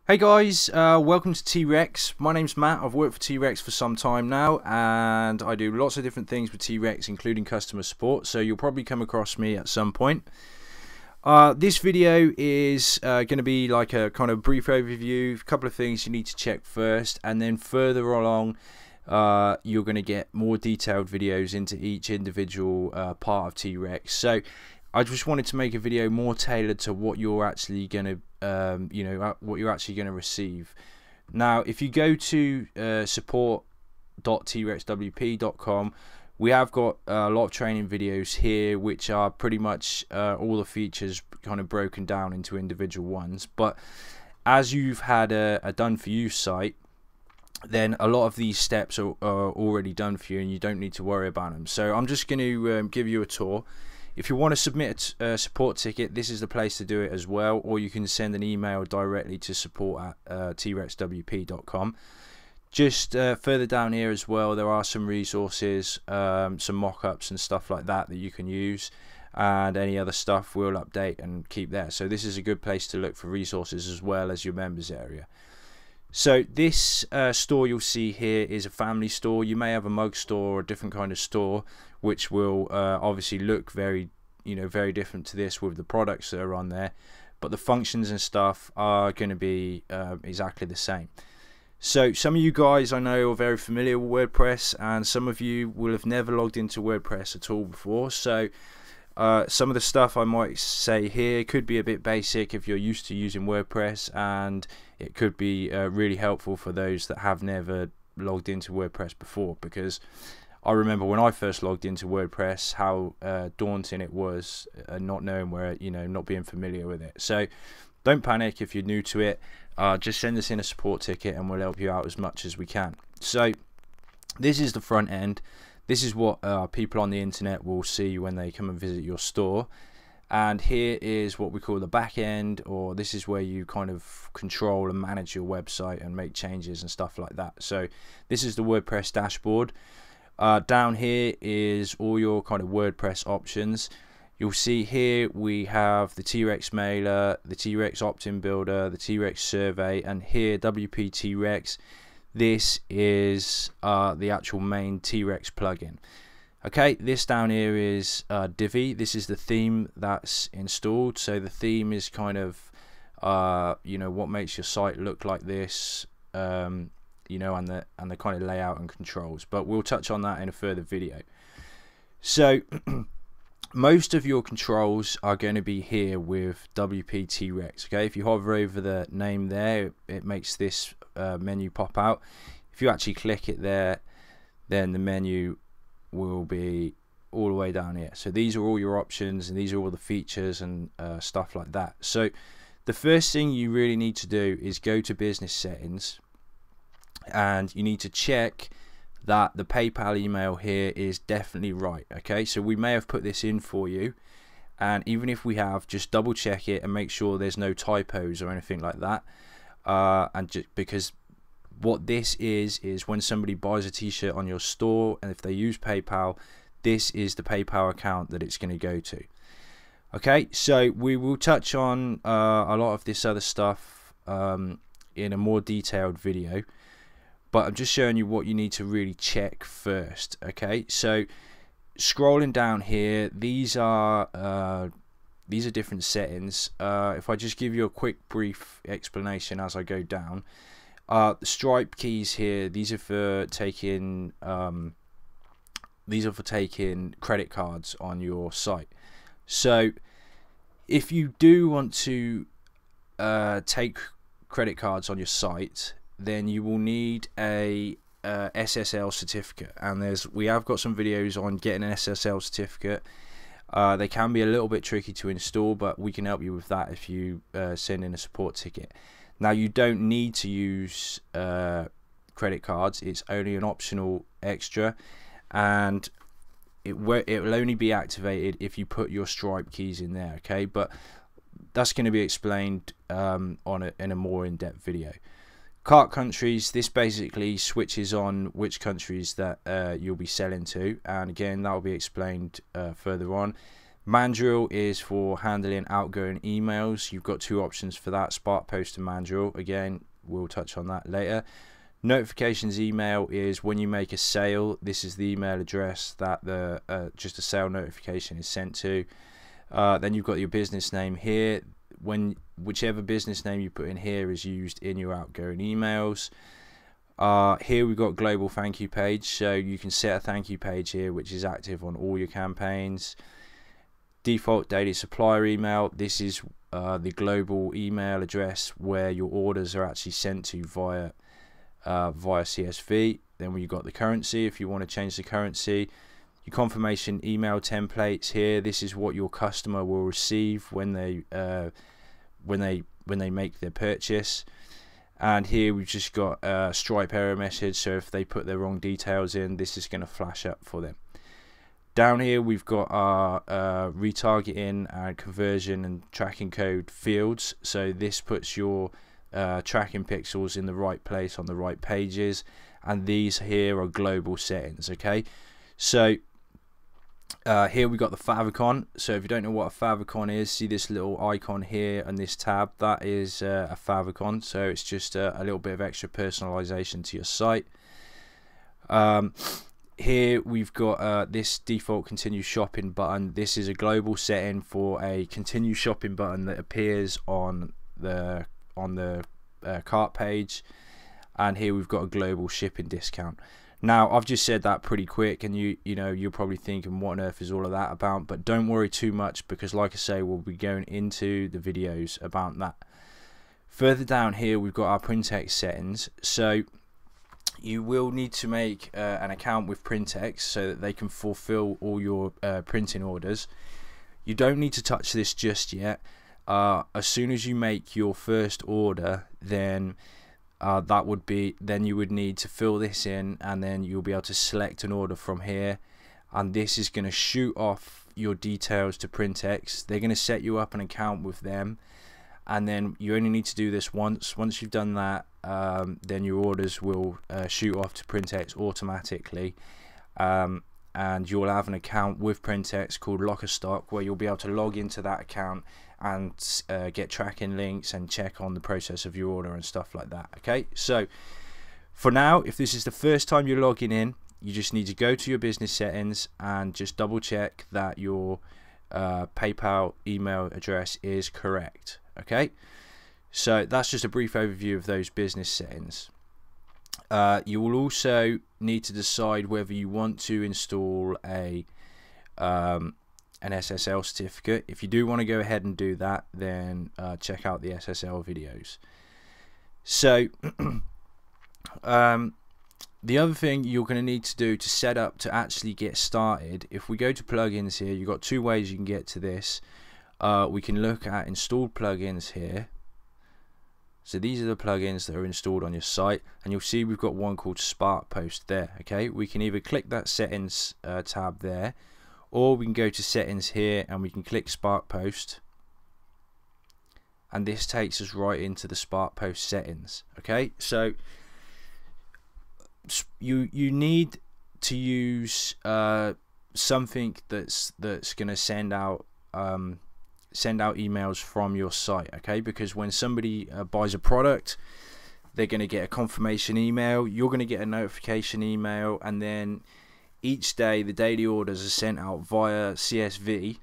Hey guys, welcome to T-Rex. My name's Matt. I've worked for T-Rex for some time now, and I do lots of different things with T-Rex, including customer support, so you'll probably come across me at some point. This video is going to be like a kind of brief overview, a couple of things you need to check first, and then further along you're going to get more detailed videos into each individual part of T-Rex. So I just wanted to make a video more tailored to what you're actually going to what you're actually going to receive. Now, if you go to support.trexwp.com, we have got a lot of training videos here, which are pretty much all the features kind of broken down into individual ones. But as you've had a done for you site, then a lot of these steps are already done for you, and you don't need to worry about them. So I'm just going to give you a tour. If you want to submit a support ticket, this is the place to do it as well, or you can send an email directly to support@trexwp.com. Just further down here as well, there are some resources, some mock-ups and stuff like that you can use, and any other stuff we'll update and keep there. So this is a good place to look for resources as well as your members area. So this store you'll see here is a family store. You may have a mug store or a different kind of store, which will obviously look very different to this with the products that are on there, but the functions and stuff are going to be exactly the same. So some of you guys I know are very familiar with WordPress, and some of you will have never logged into WordPress at all before. So some of the stuff I might say here could be a bit basic if you're used to using WordPress, and it could be really helpful for those that have never logged into WordPress before, because I remember when I first logged into WordPress how daunting it was, not knowing where, not being familiar with it. So don't panic if you're new to it. Just send us in a support ticket and we'll help you out as much as we can. So this is the front end. This is what people on the internet will see when they come and visit your store. And here is what we call the back end, or this is where you kind of control and manage your website and make changes and stuff like that. So this is the WordPress dashboard. Down here is all your kind of WordPress options. You'll see here we have the T-Rex mailer, the T-Rex opt-in builder, the T-Rex survey, and here WP T-Rex. This is the actual main T-Rex plugin. Okay, this down here is Divi. This is the theme that's installed. So the theme is kind of what makes your site look like this, and the kind of layout and controls. But we'll touch on that in a further video. So most of your controls are going to be here with WP T-Rex. Okay, if you hover over the name there, it makes this menu pop out. If you actually click it there, then the menu will be all the way down here. So these are all your options, and these are all the features and stuff like that. So the first thing you really need to do is go to business settings, and you need to check that the PayPal email here is definitely right. Okay, so we may have put this in for you, and even if we have, just double check it and make sure there's no typos or anything like that. And just because what this is when somebody buys a t-shirt on your store, and if they use PayPal, this is the PayPal account that it's going to go to. Okay, so we will touch on a lot of this other stuff in a more detailed video, but I'm just showing you what you need to really check first. Okay, so scrolling down here, these are different settings. If I just give you a quick brief explanation as I go down, the stripe keys here, these are for taking credit cards on your site. So if you do want to take credit cards on your site, then you will need a SSL certificate, and we have got some videos on getting an SSL certificate. They can be a little bit tricky to install, but we can help you with that if you send in a support ticket. Now, you don't need to use credit cards. It's only an optional extra, and it will only be activated if you put your stripe keys in there. Okay, but that's going to be explained in a more in-depth video. Cart countries, this basically switches on which countries that you'll be selling to, and again that will be explained further on. Mandrill is for handling outgoing emails. You've got two options for that, SparkPost and Mandrill. Again, we'll touch on that later. Notifications email is when you make a sale. This is the email address that the just a sale notification is sent to. Then you've got your business name here. Whichever business name you put in here is used in your outgoing emails. Here we've got global thank you page, so you can set a thank you page here which is active on all your campaigns. Default daily supplier email, this is the global email address where your orders are actually sent to via CSV. Then we've got the currency if you want to change the currency. Your confirmation email templates here, this is what your customer will receive when they make their purchase. And here we've just got a Stripe error message, so if they put their wrong details in, this is going to flash up for them. Down here we've got our retargeting and conversion and tracking code fields, so this puts your tracking pixels in the right place on the right pages, and these here are global settings. Okay, so here we got the favicon. So if you don't know what a favicon is, see this little icon here and this tab, that is a favicon. So it's just a little bit of extra personalization to your site. Here we've got this default continue shopping button. This is a global setting for a continue shopping button that appears on the cart page, and here we've got a global shipping discount. Now I've just said that pretty quick, and you're probably thinking what on earth is all of that about, but don't worry too much, because like I say, we'll be going into the videos about that. Further down here we've got our Printex settings. So you will need to make an account with Printex so that they can fulfill all your printing orders. You don't need to touch this just yet. As soon as you make your first order, then you would need to fill this in, and then you'll be able to select an order from here, and this is going to shoot off your details to Printex. They're going to set you up an account with them, and then you only need to do this once. Once you've done that, then your orders will shoot off to Printex automatically, and you'll have an account with Printex called Locker Stock, where you'll be able to log into that account and get tracking links and check on the process of your order and stuff like that. Okay, so for now, if this is the first time you're logging in, you just need to go to your business settings and just double check that your PayPal email address is correct. Okay, so that's just a brief overview of those business settings. You will also need to decide whether you want to install an SSL certificate. If you do want to go ahead and do that, then check out the SSL videos. So the other thing you're going to need to do to set up to actually get started, if we go to plugins here, you've got two ways you can get to this. We can look at installed plugins here. So these are the plugins that are installed on your site, and you'll see we've got one called SparkPost there. Okay, we can either click that settings tab there, or we can go to settings here and we can click SparkPost, and this takes us right into the SparkPost settings. Okay, so you need to use something that's going to send out emails from your site. Okay, because when somebody buys a product, they're going to get a confirmation email, you're going to get a notification email, and then each day the daily orders are sent out via CSV,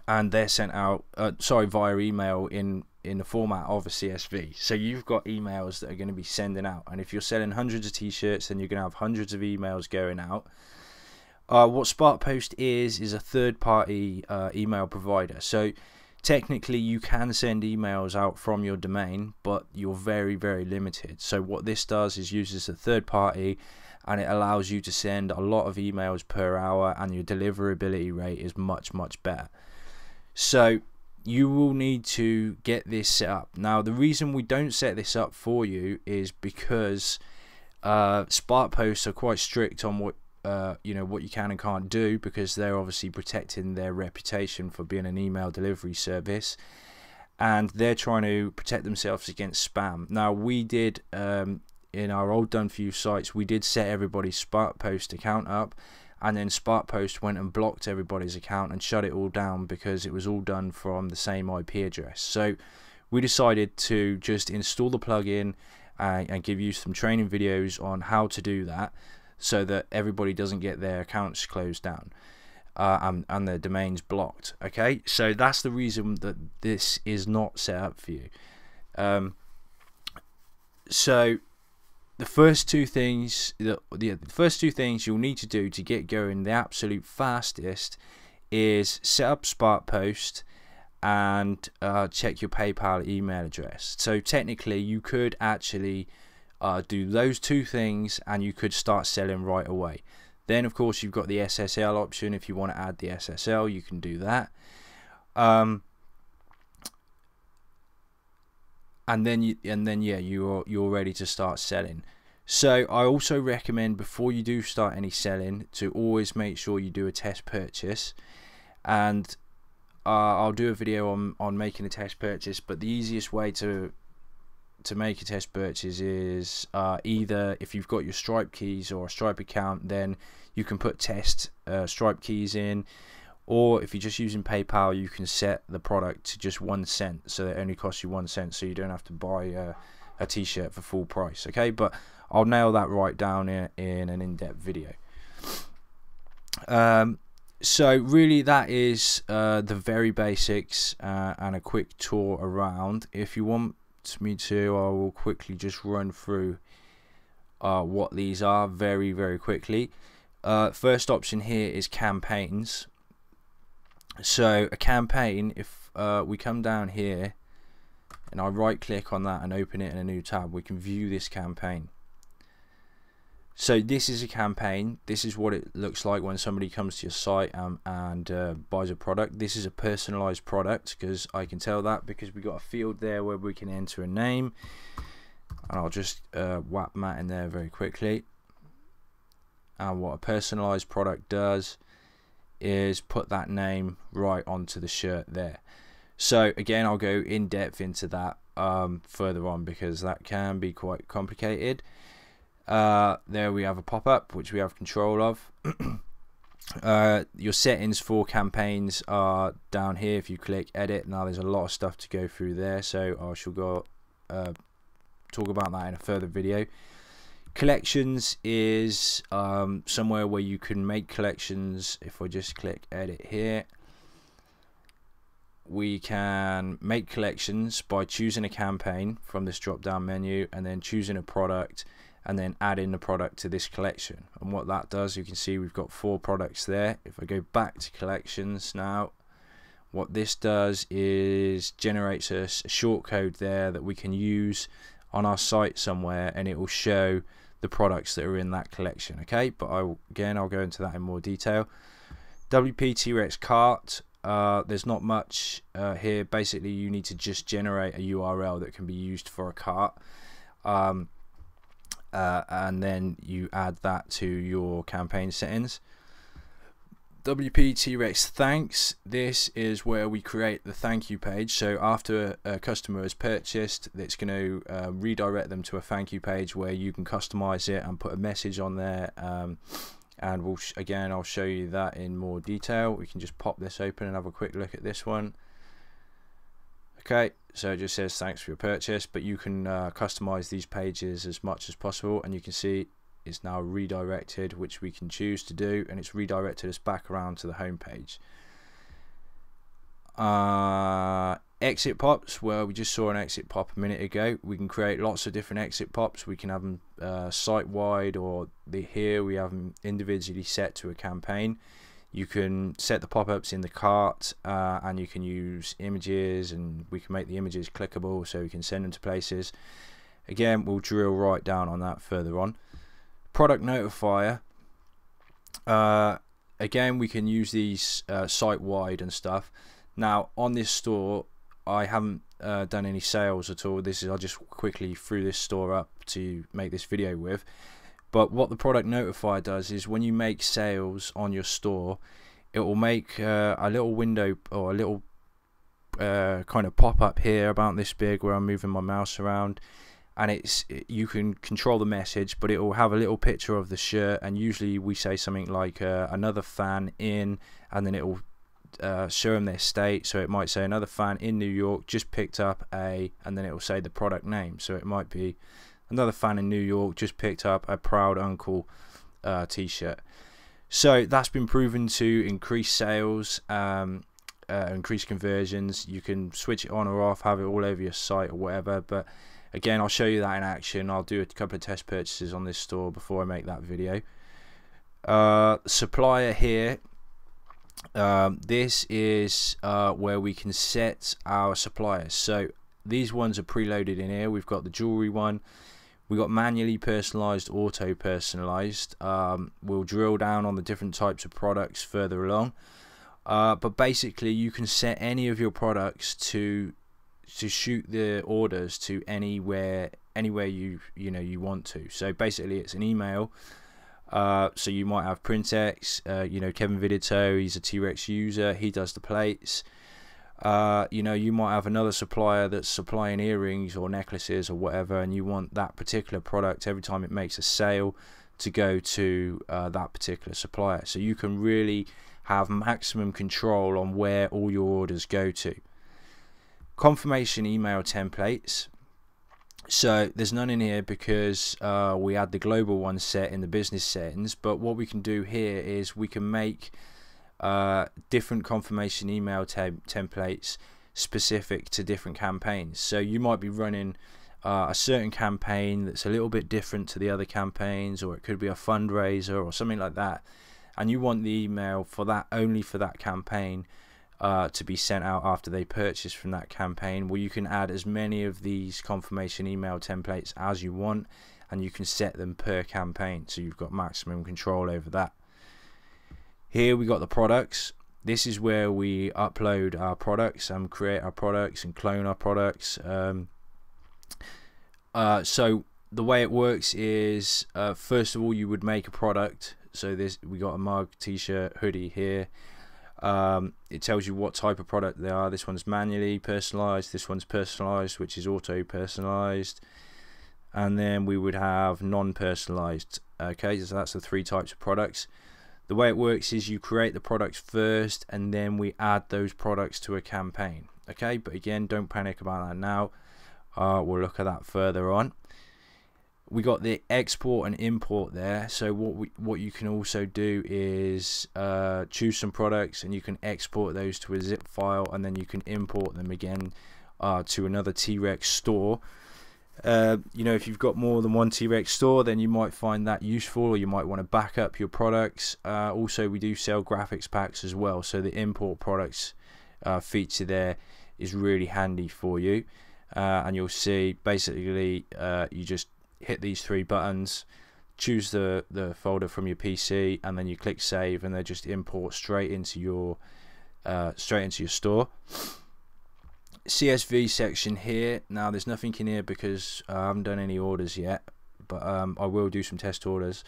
and they're sent out via email in the format of a CSV. So you've got emails that are going to be sending out, and if you're selling hundreds of t-shirts, then you're going to have hundreds of emails going out. What SparkPost is a third-party email provider. So technically you can send emails out from your domain, but you're very, very limited. So what this does is uses a third party, and it allows you to send a lot of emails per hour, and your deliverability rate is much, much better. So you will need to get this set up. Now the reason we don't set this up for you is because SparkPost are quite strict on what what you can and can't do, because they're obviously protecting their reputation for being an email delivery service, and they're trying to protect themselves against spam. Now we did in our old done for you sites, we did set everybody's SparkPost account up, and then SparkPost went and blocked everybody's account and shut it all down because it was all done from the same IP address. So we decided to just install the plugin and give you some training videos on how to do that, so that everybody doesn't get their accounts closed down and their domains blocked. Okay, so that's the reason that this is not set up for you. So the first two things you'll need to do to get going the absolute fastest is set up SparkPost and check your PayPal email address. So technically you could actually do those two things and you could start selling right away. Then of course you've got the SSL option. If you want to add the SSL, you can do that. And then yeah, you're ready to start selling. So I also recommend, before you do start any selling, to always make sure you do a test purchase. And I'll do a video on making a test purchase, but the easiest way to make a test purchase is either, if you've got your Stripe keys or a Stripe account, then you can put test Stripe keys in, or if you're just using PayPal, you can set the product to just 1 cent, so it only costs you 1 cent, so you don't have to buy a t-shirt for full price. Okay, but I'll nail that right down in an in-depth video. So really that is the very basics and a quick tour around. If you want me to, I will quickly just run through what these are very quickly. First option here is campaigns. So a campaign, if we come down here and I right click on that and open it in a new tab, we can view this campaign. So this is a campaign. This is what it looks like when somebody comes to your site and buys a product. This is a personalized product, because I can tell that because we got a field there where we can enter a name, and I'll just whap that in there very quickly. And what a personalized product does is put that name right onto the shirt there. So again, I'll go in depth into that further on, because that can be quite complicated. There we have a pop-up which we have control of. Your settings for campaigns are down here if you click edit. Now there's a lot of stuff to go through there, so I shall go talk about that in a further video. Collections is somewhere where you can make collections. If I just click edit here, we can make collections by choosing a campaign from this drop down menu and then choosing a product and then adding the product to this collection. And what that does, you can see we've got 4 products there. If I go back to collections now, what this does is generates us a short code there that we can use on our site somewhere, and it will show the products that are in that collection. Okay, but again I'll go into that in more detail. WP T-Rex cart, there's not much here. Basically you need to just generate a URL that can be used for a cart, and then you add that to your campaign settings. WP T-Rex thanks, this is where we create the thank you page. So after a customer has purchased, it's going to redirect them to a thank you page where you can customize it and put a message on there, and again I'll show you that in more detail. We can just pop this open and have a quick look at this one. Okay, so it just says thanks for your purchase, but you can customize these pages as much as possible, and you can see it's now redirected, which we can choose to do, and it's redirected us back around to the home page. Exit pops, well, we just saw an exit pop a minute ago. We can create lots of different exit pops. We can have them site wide, or here we have them individually set to a campaign. You can set the pop-ups in the cart, and you can use images, and we can make the images clickable so we can send them to places. Again, we'll drill right down on that further on. Product notifier, again we can use these site wide and stuff. Now on this store I haven't done any sales at all. This is, I just quickly threw this store up to make this video with. But what the product notifier does is when you make sales on your store, it will make a little window or a little kind of pop up here about this big where I'm moving my mouse around, and you can control the message, but it will have a little picture of the shirt, and usually we say something like another fan in, and then it will show them their state. So it might say another fan in New York just picked up and then it will say the product name. So it might be another fan in New York just picked up a Proud Uncle t-shirt. So that's been proven to increase sales, increase conversions. You can switch it on or off, have it all over your site or whatever, but again, I'll show you that in action. I'll do a couple of test purchases on this store before I make that video. Supplier here. This is where we can set our suppliers. So these ones are preloaded in here. We've got the jewelry one. We've got manually personalized, auto personalized. We'll drill down on the different types of products further along. But basically, you can set any of your products to shoot the orders to anywhere you want to. So basically, it's an email. So you might have Printex, Kevin Vidito, he's a T-Rex user, he does the plates. You might have another supplier that's supplying earrings or necklaces or whatever, and you want that particular product every time it makes a sale to go to that particular supplier. So you can really have maximum control on where all your orders go to. Confirmation email templates. So there's none in here because we had the global one set in the business settings, but what we can do here is we can make different confirmation email templates specific to different campaigns. So you might be running a certain campaign that's a little bit different to the other campaigns, or it could be a fundraiser or something like that, and you want the email for that, only for that campaign, to be sent out after they purchase from that campaign. Well, you can add as many of these confirmation email templates as you want, and you can set them per campaign, so you've got maximum control over that. Here we got the products. This is where we upload our products and create our products and clone our products. So the way it works is, first of all, you would make a product. So we got a mug, t-shirt, hoodie here. It tells you what type of product they are. This one's manually personalized, this one's personalized, which is auto personalized, and then we would have non-personalized. Okay, so that's the three types of products. The way it works is you create the products first, and then we add those products to a campaign. Okay, but again, don't panic about that now. We'll look at that further on. We got the export and import there. So what you can also do is choose some products, and you can export those to a zip file, and then you can import them again to another T-Rex store. If you've got more than one T-Rex store, then you might find that useful, or you might want to back up your products. Also, we do sell graphics packs as well, so the import products feature there is really handy for you. And you'll see basically you just hit these three buttons, choose the folder from your PC, and then you click save, and they just import straight into your store. CSV section here. Now there's nothing in here because I haven't done any orders yet, but I will do some test orders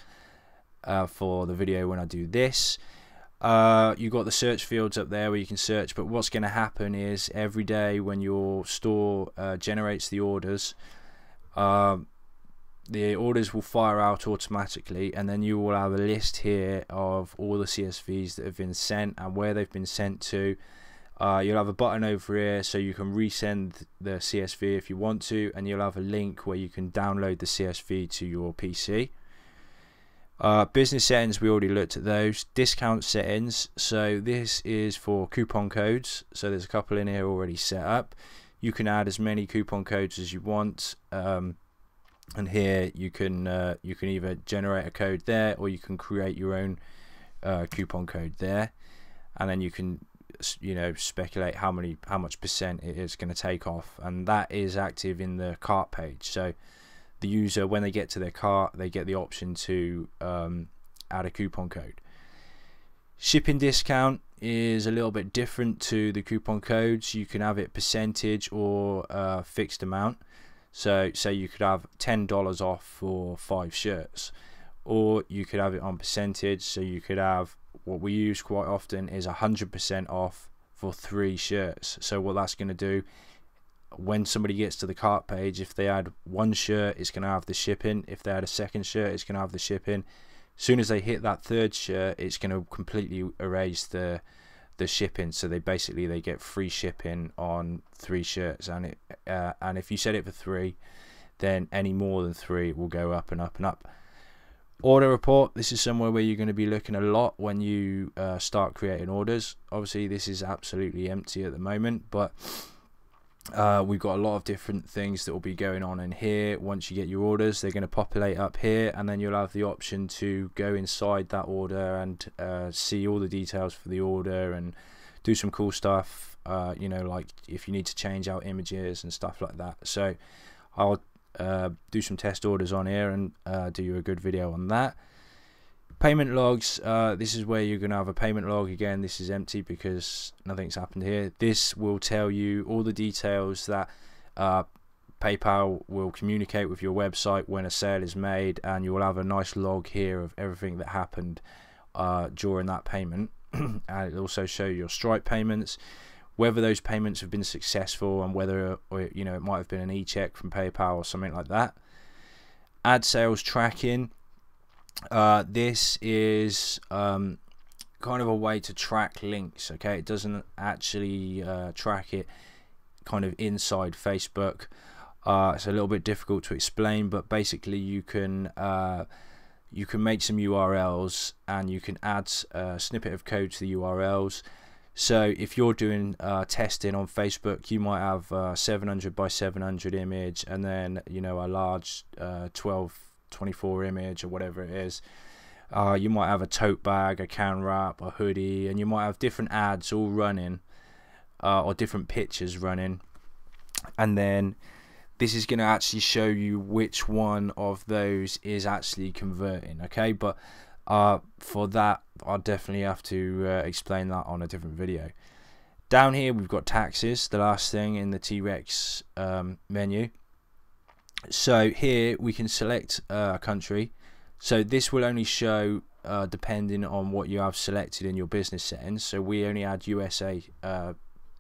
for the video when I do this. You've got the search fields up there where you can search, but what's going to happen is every day when your store generates the orders will fire out automatically, and then you will have a list here of all the CSVs that have been sent and where they've been sent to. You'll have a button over here so you can resend the CSV if you want to, and you'll have a link where you can download the CSV to your PC. Business settings, we already looked at those. Discount settings, so this is for coupon codes, so there's a couple in here already set up. You can add as many coupon codes as you want, and here you can either generate a code there, or you can create your own coupon code there, and then you can speculate how much percent it is going to take off, and that is active in the cart page. So the user, when they get to their cart, they get the option to add a coupon code. Shipping discount is a little bit different to the coupon codes. You can have it percentage or fixed amount. So say you could have $10 off for 5 shirts, or you could have it on percentage. So you could have, what we use quite often is 100% off for 3 shirts. So what that's going to do, when somebody gets to the cart page, if they add one shirt, it's going to have the shipping. If they add a second shirt, it's going to have the shipping. As soon as they hit that third shirt, it's going to completely erase the shipping. So they get free shipping on 3 shirts, and if you set it for 3, then any more than 3 will go up and up and up. Order report, this is somewhere where you're going to be looking a lot when you start creating orders. Obviously this is absolutely empty at the moment, but we've got a lot of different things that will be going on in here. Once you get your orders, they're going to populate up here, and then you'll have the option to go inside that order and see all the details for the order and do some cool stuff, you know, like if you need to change out images and stuff like that. So I'll do some test orders on here and do you a good video on that. Payment logs, this is where you're going to have a payment log. Again, this is empty because nothing's happened here. This will tell you all the details that PayPal will communicate with your website when a sale is made, and you will have a nice log here of everything that happened during that payment. And it'll also show your Stripe payments, whether those payments have been successful, and whether, or, you know, it might have been an e-check from PayPal or something like that. Ad sales tracking. This is kind of a way to track links. Okay, it doesn't actually track it kind of inside Facebook. It's a little bit difficult to explain, but basically you can make some URLs and you can add a snippet of code to the URLs. So if you're doing testing on Facebook, you might have 700 by 700 image, and then, you know, a large 1224 image or whatever it is. You might have a tote bag, a can wrap, a hoodie, and you might have different ads all running, or different pictures running, and then this is going to actually show you which one of those is actually converting. Okay, but for that I'll definitely have to explain that on a different video. Down here we've got taxes, the last thing in the T-Rex menu. So here we can select a country. So this will only show depending on what you have selected in your business settings. So we only had USA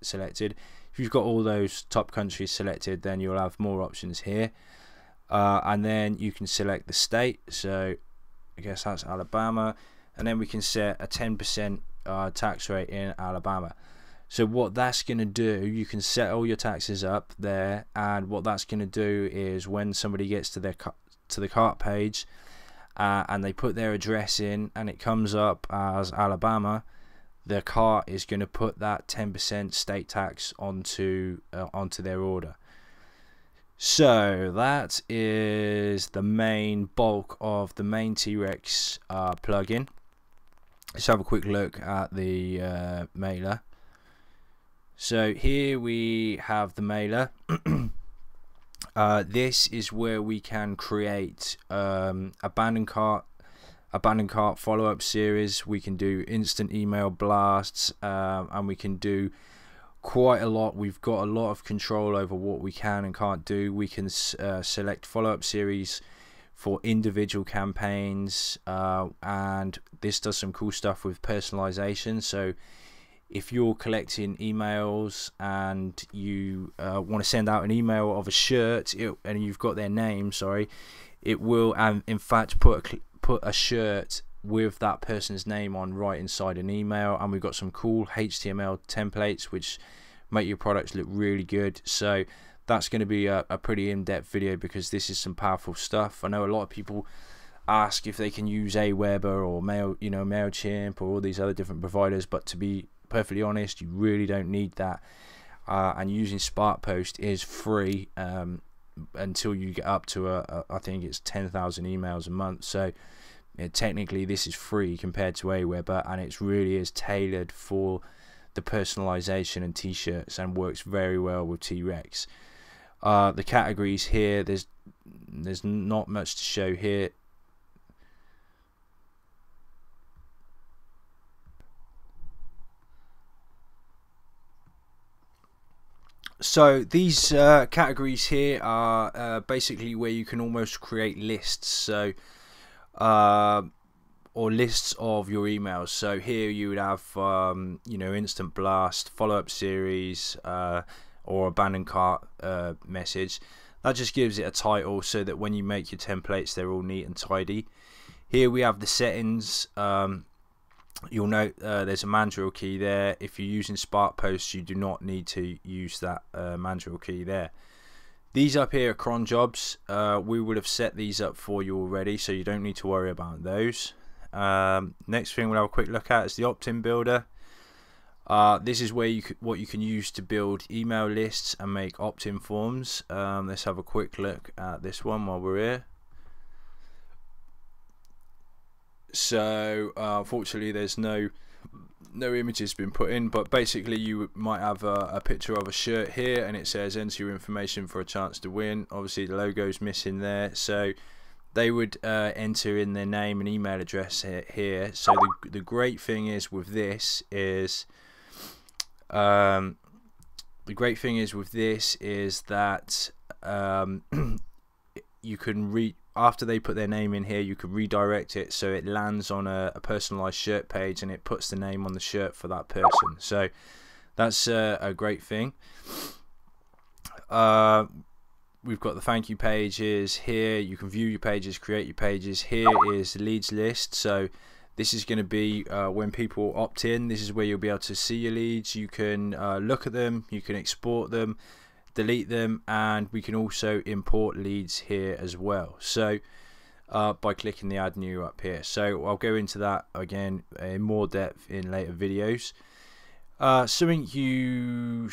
selected. If you've got all those top countries selected, then you'll have more options here, and then you can select the state. So I guess that's Alabama, and then we can set a 10% tax rate in Alabama. So what that's going to do, you can set all your taxes up there, and what that's going to do is when somebody gets to the cart page and they put their address in and it comes up as Alabama, the cart is going to put that 10% state tax onto their order. So that is the main bulk of the main T-Rex plugin. Let's have a quick look at the mailer. So here we have the mailer. This is where we can create abandoned cart follow-up series. We can do instant email blasts, and we can do quite a lot. We've got a lot of control over what we can and can't do. We can select follow-up series for individual campaigns, and this does some cool stuff with personalization. So if you're collecting emails and you want to send out an email of a shirt, and you've got their name, it will in fact put a shirt with that person's name on right inside an email. And we've got some cool HTML templates which make your products look really good. So that's going to be a pretty in-depth video, because this is some powerful stuff. I know a lot of people ask if they can use Aweber or MailChimp or all these other different providers, but to be perfectly honest, you really don't need that. And using SparkPost is free until you get up to I think it's 10,000 emails a month. So technically this is free compared to Aweber, and it really is tailored for the personalization and t-shirts, and works very well with T-Rex. The categories here, there's not much to show here. So these categories here are basically where you can almost create lists. So or lists of your emails. So here you would have instant blast, follow-up series, or abandoned cart message. That just gives it a title so that when you make your templates, they're all neat and tidy. Here we have the settings. You'll note there's a mandrill key there. If you're using SparkPost, you do not need to use that mandrill key there. These up here are cron jobs. We would have set these up for you already, so you don't need to worry about those. Next thing we'll have a quick look at is the opt-in builder. This is where what you can use to build email lists and make opt-in forms. Let's have a quick look at this one while we're here. So unfortunately there's no images been put in, but basically you might have a picture of a shirt here and it says enter your information for a chance to win. Obviously the logo's missing there, so they would enter in their name and email address here. So the great thing is with this is that you can after they put their name in here, you can redirect it so it lands on a personalized shirt page and it puts the name on the shirt for that person. So that's a great thing. We've got the thank you pages here. You can view your pages, create your pages. Here is the leads list. So this is going to be when people opt in. This is where you'll be able to see your leads. You can look at them, you can export them, delete them, and we can also import leads here as well. So by clicking the add new up here. So I'll go into that again in more depth in later videos. Something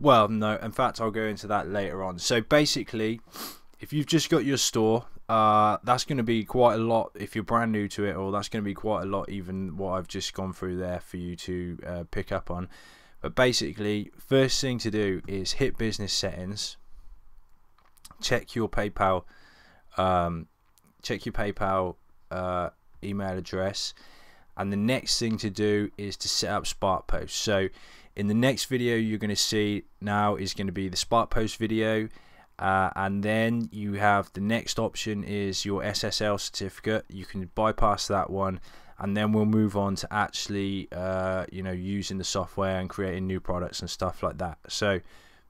well, no, in fact I'll go into that later on. So basically, if you've just got your store, that's going to be quite a lot if you're brand new to it, or that's going to be quite a lot even what I've just gone through there for you to pick up on. But basically, first thing to do is hit business settings, check your PayPal email address, and the next thing to do is to set up SparkPost. So in the next video you're going to see now is going to be the SparkPost video, and then you have the next option is your SSL certificate. You can bypass that one, and then we'll move on to actually using the software and creating new products and stuff like that. So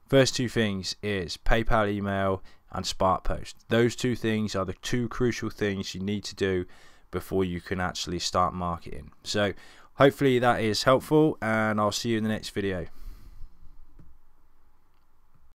first two things is PayPal email and SparkPost. Those two things are the two crucial things you need to do before you can actually start marketing. So hopefully that is helpful, and I'll see you in the next video.